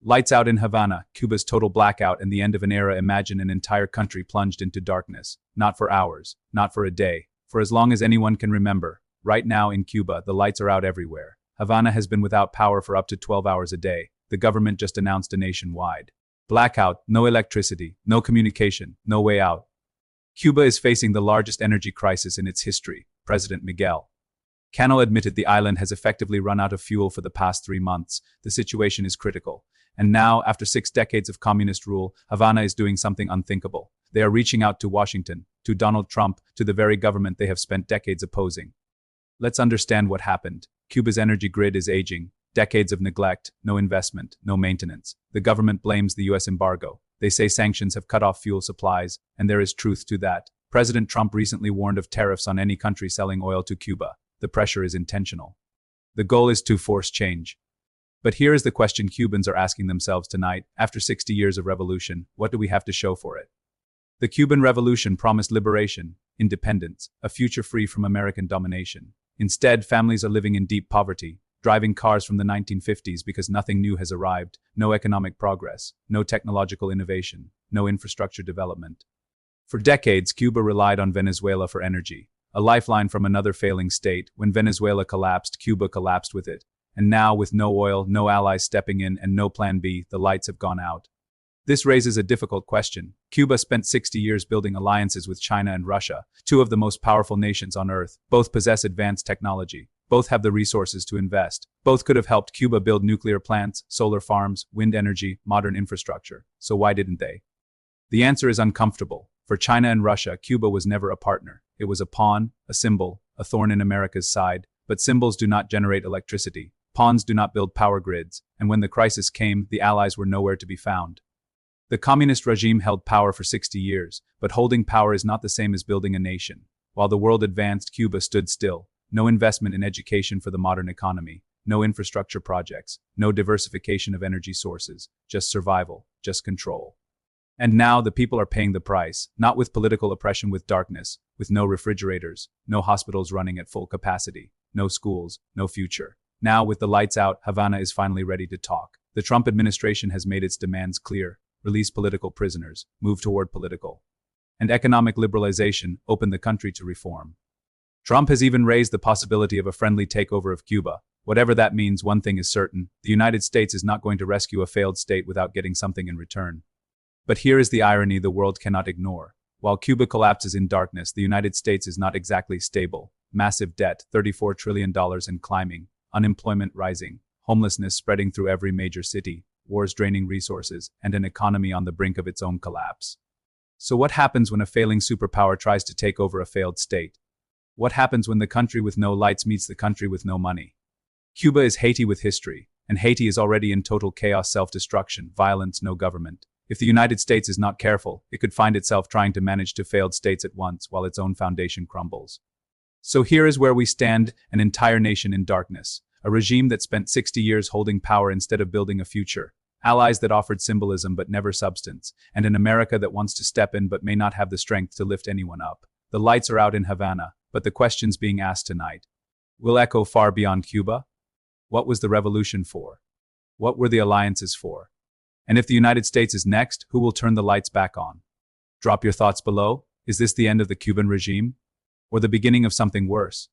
Lights out in Havana, Cuba's total blackout and the end of an era. Imagine an entire country plunged into darkness. Not for hours, not for a day, for as long as anyone can remember. Right now in Cuba, the lights are out everywhere. Havana has been without power for up to 12 hours a day. The government just announced a nationwide blackout, no electricity, no communication, no way out. Cuba is facing the largest energy crisis in its history, President Miguel Díaz-Canel admitted. The island has effectively run out of fuel for the past 3 months. The situation is critical. And now, after 6 decades of communist rule, Havana is doing something unthinkable. They are reaching out to Washington, to Donald Trump, to the very government they have spent decades opposing. Let's understand what happened. Cuba's energy grid is aging. Decades of neglect, no investment, no maintenance. The government blames the US embargo. They say sanctions have cut off fuel supplies, and there is truth to that. President Trump recently warned of tariffs on any country selling oil to Cuba. The pressure is intentional. The goal is to force change. But here is the question Cubans are asking themselves tonight. After 60 years of revolution, what do we have to show for it? The Cuban Revolution promised liberation, independence, a future free from American domination. Instead, families are living in deep poverty, driving cars from the 1950s because nothing new has arrived, no economic progress, no technological innovation, no infrastructure development. For decades, Cuba relied on Venezuela for energy, a lifeline from another failing state. When Venezuela collapsed, Cuba collapsed with it. And now, with no oil, no allies stepping in, and no plan B, the lights have gone out. This raises a difficult question. Cuba spent 60 years building alliances with China and Russia, two of the most powerful nations on Earth. Both possess advanced technology. Both have the resources to invest. Both could have helped Cuba build nuclear plants, solar farms, wind energy, modern infrastructure. So why didn't they? The answer is uncomfortable. For China and Russia, Cuba was never a partner. It was a pawn, a symbol, a thorn in America's side. But symbols do not generate electricity. Pawns do not build power grids. And when the crisis came, the allies were nowhere to be found. The communist regime held power for 60 years, but holding power is not the same as building a nation. While the world advanced, Cuba stood still. No investment in education for the modern economy, no infrastructure projects, no diversification of energy sources, just survival, just control. And now the people are paying the price, not with political oppression, with darkness, with no refrigerators, no hospitals running at full capacity, no schools, no future. Now, with the lights out, Havana is finally ready to talk. The Trump administration has made its demands clear. Release political prisoners, move toward political and economic liberalization, open the country to reform. Trump has even raised the possibility of a friendly takeover of Cuba. Whatever that means, one thing is certain: the United States is not going to rescue a failed state without getting something in return. But here is the irony the world cannot ignore. While Cuba collapses in darkness, the United States is not exactly stable. Massive debt, $34 trillion and climbing, unemployment rising, homelessness spreading through every major city, wars draining resources, and an economy on the brink of its own collapse. So what happens when a failing superpower tries to take over a failed state? What happens when the country with no lights meets the country with no money? Cuba is Haiti with history, and Haiti is already in total chaos, self-destruction, violence, no government. If the United States is not careful, it could find itself trying to manage two failed states at once while its own foundation crumbles. So here is where we stand, an entire nation in darkness, a regime that spent 60 years holding power instead of building a future, allies that offered symbolism but never substance, and an America that wants to step in but may not have the strength to lift anyone up. The lights are out in Havana, but the questions being asked tonight will echo far beyond Cuba. What was the revolution for? What were the alliances for? And if the United States is next, who will turn the lights back on? Drop your thoughts below. Is this the end of the Cuban regime? Or the beginning of something worse?